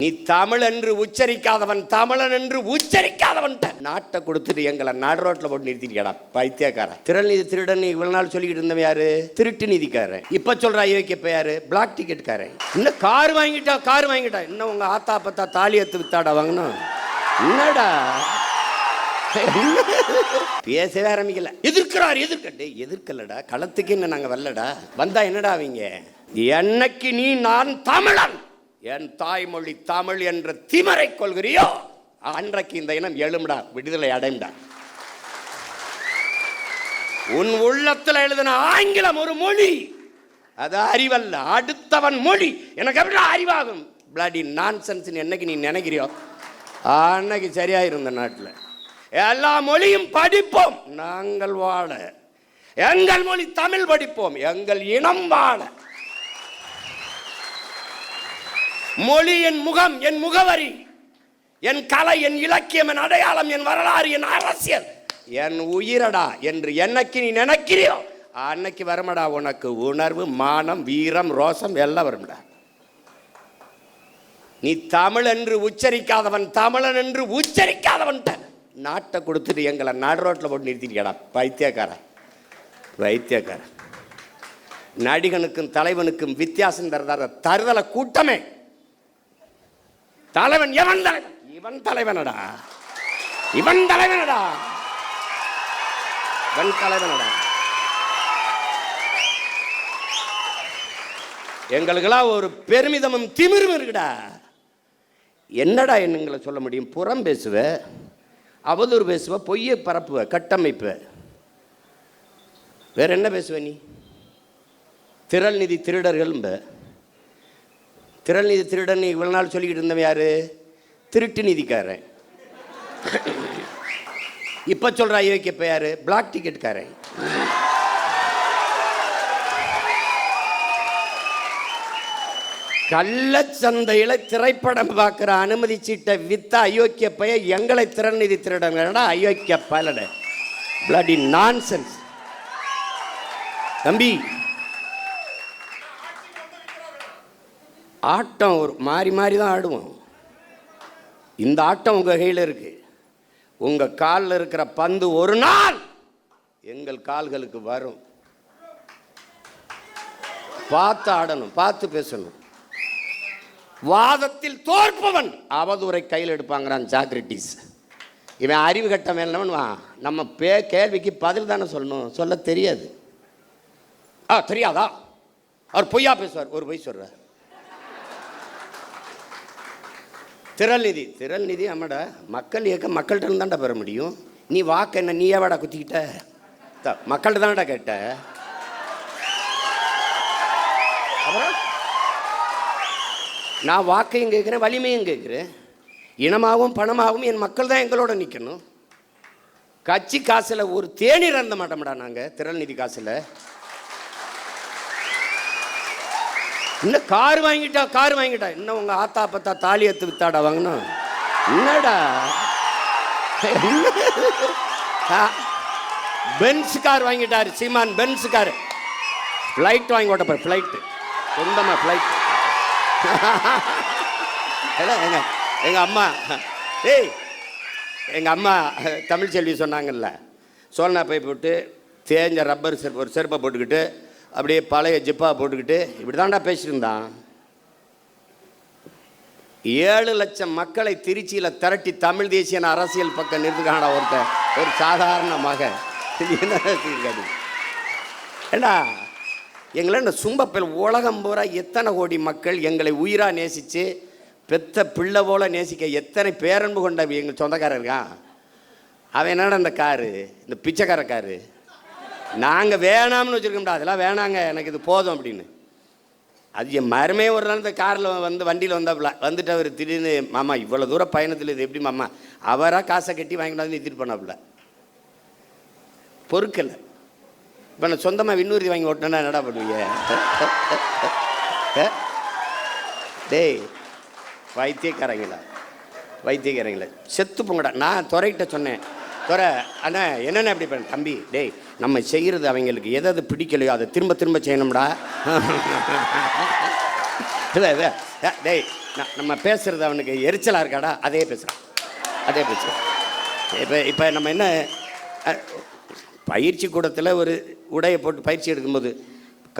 நீ தமிழ் என்று உச்சரிக்காதவன் தமிழன் என்று உச்சரிக்காதவன் நாட்டை கொடுத்துட்டு எங்களை நாடு ரோட்டில் போட்டு நிறுத்திட்டியாடா பைத்தியக்காரன். திரள்நிதி திருடன் இவ்வளவு நாள் சொல்லிக்கிட்டு இருந்தவன் யாரு? திருட்டு நிதிக்காரன். இப்ப சொல்ற ஐயோக்கியப்ப யாரு? பிளாக் டிக்கெட்காரன். இன்னும் கார் வாங்கிட்டா இன்னும் உங்க ஆத்தா பத்தா தாலி எடுத்து வித்தாடா வாங்கணும். என்னடா பேசவே ஆரம்பிக்கல. எதிர்க்கலடா, களத்துக்கு என்ன நாங்க வரலடா. வந்தா என்னடா அவங்க? என்னைக்கு நீ நான் தமிழன், என் தாய்மொழி தமிழ் என்ற திமரை கொள்கிறியோ அன்றைக்கு இந்த இனம் எழும்டா, விடுதலை அடைம்டா. உன் உள்ளத்தில் எழுதின ஆங்கிலம் ஒரு மொழி, அது அறிவல்ல, அடுத்தவன் மொழி. எனக்கு எப்படி அறிவாகும்? பிளடி நான்சென்ஸ் என்னைக்கு நீ நினைக்கிறியோ அன்னைக்கு சரியாயிரும். இந்த நாட்டில் எல்லா மொழியும் படிப்போம், நாங்கள் வாழ. எங்கள் மொழி தமிழ் படிப்போம், எங்கள் இனம் வாழ. மொழி என் முகம், என் முகவரி, என் கலை, என் இலக்கியம், என் அடையாளம், என் வரலாறு, என் அரசியல், என் உயிரடா என்று என்னைக்கு நீ நினைக்கிறியோ அன்னைக்கு வருமடா உனக்கு உணர்வு, மானம், வீரம், ரோசம் எல்லாம் வரும்டா. நீ தமிழ் என்று உச்சரிக்காதவன் தமிழன் என்று உச்சரிக்காதவன் நாட்டை கொடுத்துட்டு எங்களை நாடு ரோட்டில் போட்டு நிறுத்திட்டியாடா பைத்தியக்காரன். நடிகனுக்கும் தலைவனுக்கும் வித்தியாசம் தருதல கூட்டமே. தலைவன் எவன்? தலைவன் இவன் தலைவனடா. எங்களுக்கெல்லாம் ஒரு பெருமிதமும் திமிரும் இருக்குடா. என்னடா என்னங்களை சொல்ல முடியும்? புறம் பேசுவ, அவதூறு பேசுவ, பொய்யை பரப்புவ, கட்டமைப்ப, வேற என்ன பேசுவ நீ? திரள் நிதி திருடர்கள். திரள் நிதி திருடன் இவ்வளவு நாள் சொல்லிக்கிட்டு இருந்தவன் யாரு? திருட்டு நிதிக்காரன். இப்ப சொல்ற ஐயோக்கியப்ப யாரு? பிளாக் டிக்கெட்காரன். கள்ளச்சந்தையில திரைப்படம் பார்க்கிற அனுமதி சீட்டை வித்த அயோக்கிய பைய எங்களை திறன் நிதி திருடங்கடா. அயோக்கிய பலட பிளடி நான்சென்ஸ். தம்பி, ஆட்டம் ஒரு மாறி மாறி தான் ஆடுவோம். இந்த ஆட்டம் உங்க கையில் இருக்கு. உங்க காலில் இருக்கிற பந்து ஒரு நாள் எங்கள் கால்களுக்கு வரும். பார்த்து ஆடணும், பார்த்து பேசணும். வாதத்தில் தோற்பவன் அவதூறை கையில் எடுப்பாங்கிறான் சாக்ரட்டிஸ். இவன் அறிவு கட்ட மேலவன். நம்ம கேள்விக்கு பதில் தானே சொல்லணும், சொல்ல தெரியாது. தெரியாதா? அவர் பொய்யா பேசுவார், ஒரு பொய் சொல்றார். திரள் நிதி ஆமாடா, மக்கள் இயக்கம் மக்கள்கிட்ட இருந்தாண்டா பெற முடியும். நீ வாக்கு என்ன நீயே வாடா குத்திக்கிட்ட? மக்கள்கிட்ட தானடா கேட்ட. அப்புறம் நான் வாக்கையும் கேட்குறேன், வலிமையும் கேட்குறேன். இனமாகவும் பணமாகவும் என் மக்கள் தான் எங்களோட நிற்கணும். கட்சி காசில் ஒரு தேநீர் இருந்த மாட்டோம்டா நாங்கள். திரள் நிதி காசில் இன்னும் கார் வாங்கிட்டா இன்னும் உங்க ஆத்தா பத்தா தாலி எடுத்து வித்தாடா வாங்கணும். என்னடா பென்ஸ் கார் வாங்கிட்டாரு சீமான். பென்ஸ் கார், ஃப்ளைட் வாங்கி ஓட்ட போற. ஃப்ளைட்டு சொந்தமா ஃப்ளைட். எங்கள் அம்மா தமிழ் செல்வி சொன்னாங்கல்ல, சோழனா பை போட்டு தேஞ்ச ரப்பர் செருப்பு, ஒரு செருப்பை போட்டுக்கிட்டு அப்படியே பழைய ஜிப்பா போட்டுக்கிட்டு இப்படி தாண்டா பேசியிருந்தான். 7 லட்சம் மக்களை திருச்சியில் திரட்டி தமிழ் தேசிய அரசியல் பக்கம் நிறுத்துக்கானடா ஒருத்தர், ஒரு சாதாரண மகன். ஏண்டா எங்களை இந்த சும்பப்பில் உலகம் பூரா எத்தனை கோடி மக்கள் எங்களை உயிராக நேசித்து பெத்த பிள்ளை போல நேசிக்க எத்தனை பேரன்பு கொண்ட எங்கள் சொந்தக்காரர் இருக்கான். அவன் என்னடா இந்த காரு, இந்த பிச்சைக்கார காரு நாங்கள் வேணாம்னு வச்சுருக்கோம்டா. அதெல்லாம் வேணாங்க, எனக்கு இது போதும் அப்படின்னு. அது என் மருமே ஒரு நாள் இந்த காரில் வண்டியில் வந்தாப்புல வந்துட்டு அவர் திடீர்னு, மாமா இவ்வளோ தூரம் பயணத்தில் இது எப்படி மாமா? அவராக காசை கட்டி வாங்கிட்டு நிறுத்திட்டு போனாப்புல. பொறுக்கலை. இப்போ நான் சொந்தமாக விண்ணூர்த்தி வாங்கி ஓட்டினா என்னடா பண்ணுவீங்க? டேய் வைத்தியக்காரங்களா செத்து போங்கடா. நான் துறைகிட்ட சொன்னேன், துறை அண்ணா என்னென்ன எப்படி பண்ண தம்பி, டேய் நம்ம செய்கிறது அவங்களுக்கு எதாவது பிடிக்கலையோ அதை திரும்ப செய்யணும்டா. டேய், நம்ம பேசுறது அவனுக்கு எரிச்சலாக இருக்காடா, அதே பேசுகிறான், அதே பேசுகிறான். இப்போ நம்ம என்ன, பயிற்சி கூடத்தில் ஒரு உடையை போட்டு பயிற்சி எடுக்கும்போது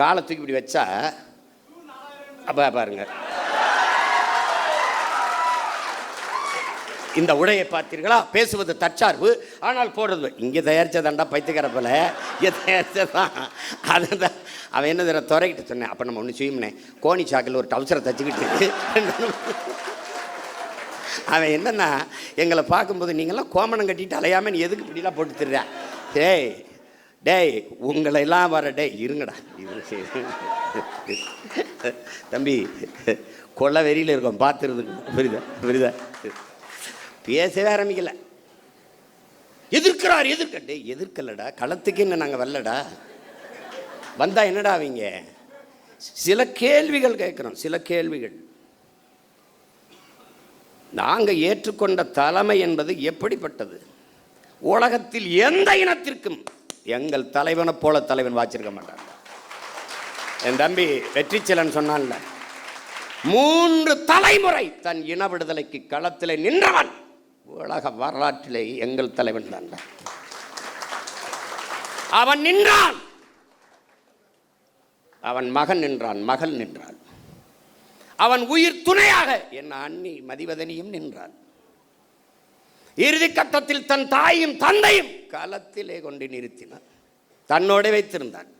காலை தூக்கி இப்படி வச்சா, அப்போ பாருங்க, இந்த உடையை பார்த்தீர்களா, பேசுவது தற்சார்பு ஆனால் போடுறது இங்கே தயாரித்ததாண்டா பைத்தியக்கார போல, இங்கே தயாரித்ததான். அதுதான் அவன் என்ன தர துறைக்கிட்ட சொன்னேன். அப்போ நம்ம ஒன்று செய்யும்னே, கோணி சாக்கில் ஒரு டவுசரை தச்சுக்கிட்டு அவன் என்னன்னா எங்களை பார்க்கும்போது, நீங்களாம் கோமணம் கட்டிட்டு அலையாமல் நீ எதுக்கு இப்படிலாம் போட்டு தர்ற, டேய் டேய் உங்களை எல்லாம் வர, டே இருங்கடா தம்பி, கொள்ள வெறியில் இருக்கோம் பார்த்துருதுக்கு, புரியுதா புரியுதா, பேசவே ஆரம்பிக்கல. எதிர்க்கிறார் எதிர்க்கட்டே, எதிர்க்கலடா, களத்துக்கு என்ன நாங்கள் வரலடா, வந்தா என்னடா அவங்க சில கேள்விகள் கேட்குறோம், சில கேள்விகள். நாங்கள் ஏற்றுக்கொண்ட தலைமை என்பது எப்படிப்பட்டது? உலகத்தில் எந்த இனத்திற்கும் எங்கள் தலைவனை போல தலைவன் வாச்சிருக்க மாட்டான். என் தம்பி வெற்றிச்செலன் சொன்னான்ல, 3 தலைமுறை தன் இன விடுதலைக்கு களத்தில் நின்றவன் உலக வரலாற்றிலே எங்கள் தலைவன் தான். அவன் நின்றான், அவன் மகன் நின்றான், மகள் நின்றான், அவன் உயிர் துணையாக என் அண்ணி மதிவதனியும் நின்றான். இறுதி கட்டத்தில் தன் தாயும் தந்தையும் களத்திலே கொண்டு நிறுத்தினான், தன்னோட வைத்திருந்தான்.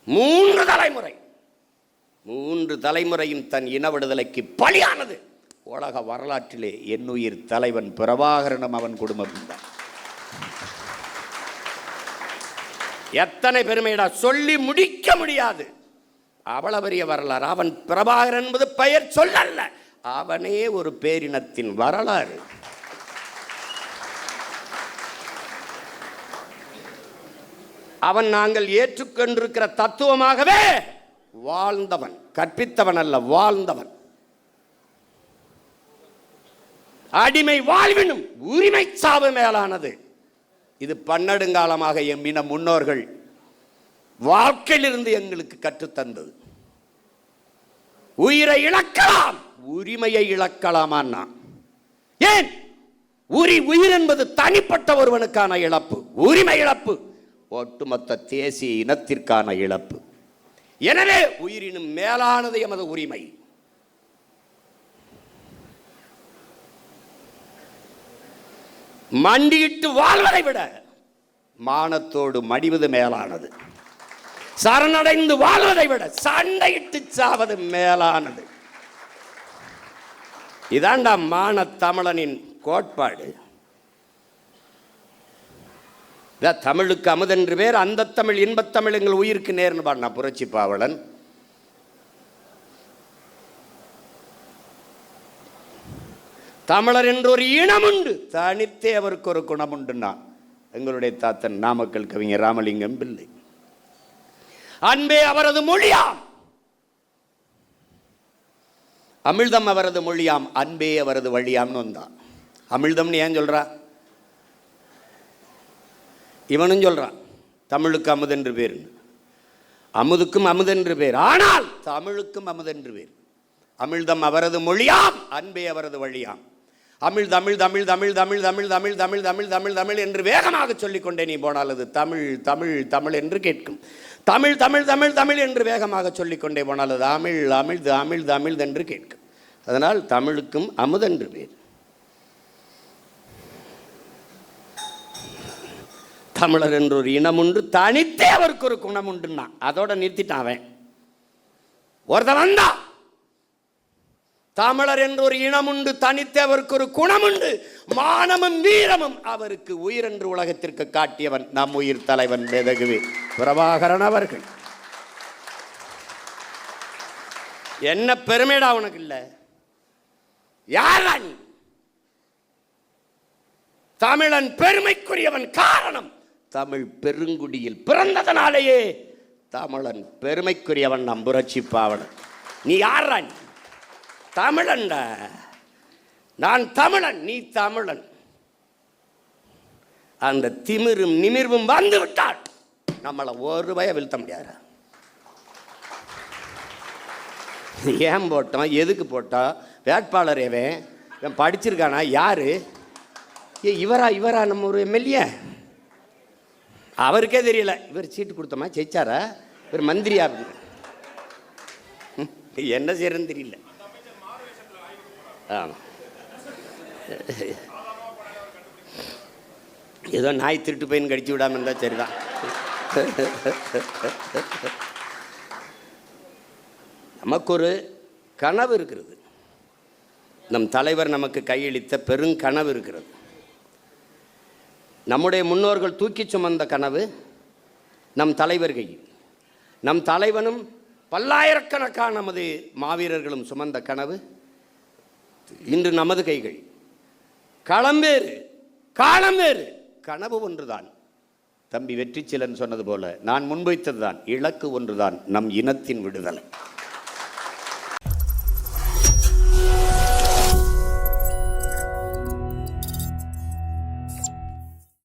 3 தலைமுறை, 3 தலைமுறையும் தன் இன விடுதலைக்கு பலியானது உலக வரலாற்றிலே என்னுயிர் தலைவன் பிரபாகரனும் அவன் குடும்பம் தான். எத்தனை பெருமைடா, சொல்லி முடிக்க முடியாது. அவ்வளவு பெரிய வரலாறு. அவன் பிரபாகரன் என்பது பெயர் சொல்லல்ல, அவனே ஒரு பேரினத்தின் வரலாறு. அவன் நாங்கள் ஏற்றுக்கொண்டிருக்கிற தத்துவமாகவே வாழ்ந்தவன், கற்பித்தவன் அல்ல, வாழ்ந்தவன். அடிமை வாழ்வினும் உரிமை சாவு மேலானது. இது பன்னெடுங்காலமாக எம்மின முன்னோர்கள் வாழ்க்கையிலிருந்து எங்களுக்கு கற்றுத்தந்தது. உயிரை இழக்கலாம், உரிமையை இழக்கலாமா? ஏன்? உயிர் என்பது தனிப்பட்ட ஒருவனுக்கான இழப்பு, உரிமை இழப்பு ஒட்டுமொத்த தேசிய இனத்திற்கான இழப்பு. எனவே உயிரினும் மேலானது எமது உரிமை. மண்டியிட்டு வாழ்வதை விட மானத்தோடு மடிவது மேலானது. சரணடைந்து வாழ்வதை விட சண்டையிட்டு சாவது மேலானது. இதாண்டா மான தமிழனின் கோட்பாடு. தமிழுக்கு அமுதென்று பேர், அந்த தமிழ் இன்பத்தமிழ் எங்கள் உயிருக்கு நேர்னு பாடினா புரட்சி பாவலன். தமிழர் என்று ஒரு இனம் உண்டு, தனித்தே அவருக்கு ஒரு குணம் உண்டுன்னா எங்களுடைய தாத்தன் நாமக்கல் கவிஞர் ராமலிங்கம் பிள்ளை. அன்பே அவரது மொழியாம், அமிழ்தம் அவரது மொழியாம், அன்பே அவரது வழியாம்னு வந்தான். அமிழ்தம்னு ஏன் சொல்றா? இவனும் சொல்றான் தமிழுக்கு அமுதென்று பேர், அமுதுக்கும் அமுதென்று பேர், ஆனால் தமிழுக்கும் அமுதென்று பேர். அமிழ்தம் அவரது மொழியாம், அன்பே அவரது வழியாம். அமிழ் தமிழ் தமிழ் தமிழ் தமிழ் தமிழ் தமிழ் தமிழ் தமிழ் தமிழ் தமிழ் என்று வேகமாக சொல்லிக்கொண்டே நீ போனால் அது தமிழ் தமிழ் தமிழ் என்று கேட்கும். தமிழ் தமிழ் தமிழ் தமிழ் என்று வேகமாக சொல்லிக்கொண்டே போனால் அது அமிழ் அமிழ்து அமிழ்து அமிழ்து என்று கேட்கும். அதனால் தமிழுக்கும் அமுதென்று பேர். தமிழர் என்று ஒரு இனம் உண்டு, தனித்தே அவருக்கு ஒரு குணம் உண்டுன்னா அதோட நிறுத்திட்டான் அவன். ஒருத்தன் வந்தா தமிழர் என்று ஒரு இனம் உண்டு, தனித்தே அவருக்கு ஒரு குணம் உண்டு, மானமும் வீரமும் அவருக்கு உயிர் என்று உலகத்திற்கு காட்டியவன் நம் உயிர் தலைவன் வேதகுவி பிரபாகரன் அவர்கள். என்ன பெருமைடா உனக்கு இல்ல? யாரா நீ? தமிழன் பெருமைக்குரியவன். காரணம், தமிழ் பெருங்குடியில் பிறந்ததனாலேயே தமிழன் பெருமைக்குரியவன். நம் புரட்சி பாவலன். நீ யாரா? நீ தமிழன்டா. நான் தமிழன், நீ தமிழன். அந்த திமிரும் நிமிர்வும் வந்து விட்டால் நம்மளை ஒரு பய வீழ்த்த முடியாது. ஏன் போட்டோம், எதுக்கு போட்டோம், வேட்பாளர் இவன் படிச்சிருக்கானா, யாரு இவரா நம்ம ஒரு எம்எல்ஏ, அவருக்கே தெரியல. இவர் சீட்டு கொடுத்தோமா, ஜெயிச்சாரா, இவர் மந்திரியா, என்ன செய்யறதுன்னு தெரியல. ஆமாம், ஏதோ நாய் திருட்டு பையன் கடிச்சு விடாமல் இருந்தால் சரிதான். நமக்கு ஒரு கனவு இருக்கிறது, நம் தலைவர் நமக்கு கையளித்த பெருங்கனவு இருக்கிறது. நம்முடைய முன்னோர்கள் தூக்கி சுமந்த கனவு நம் தலைவர் கையில், நம் தலைவனும் பல்லாயிரக்கணக்கான நமது மாவீரர்களும் சுமந்த கனவு இன்று நமது கைகள். களம் வேறு, காலம் வேறு, கனவு ஒன்றுதான். தம்பி வெற்றிச்சீலன் சொன்னது போல நான் முன்வைத்ததுதான், இலக்கு ஒன்றுதான், நம் இனத்தின் விடுதலை.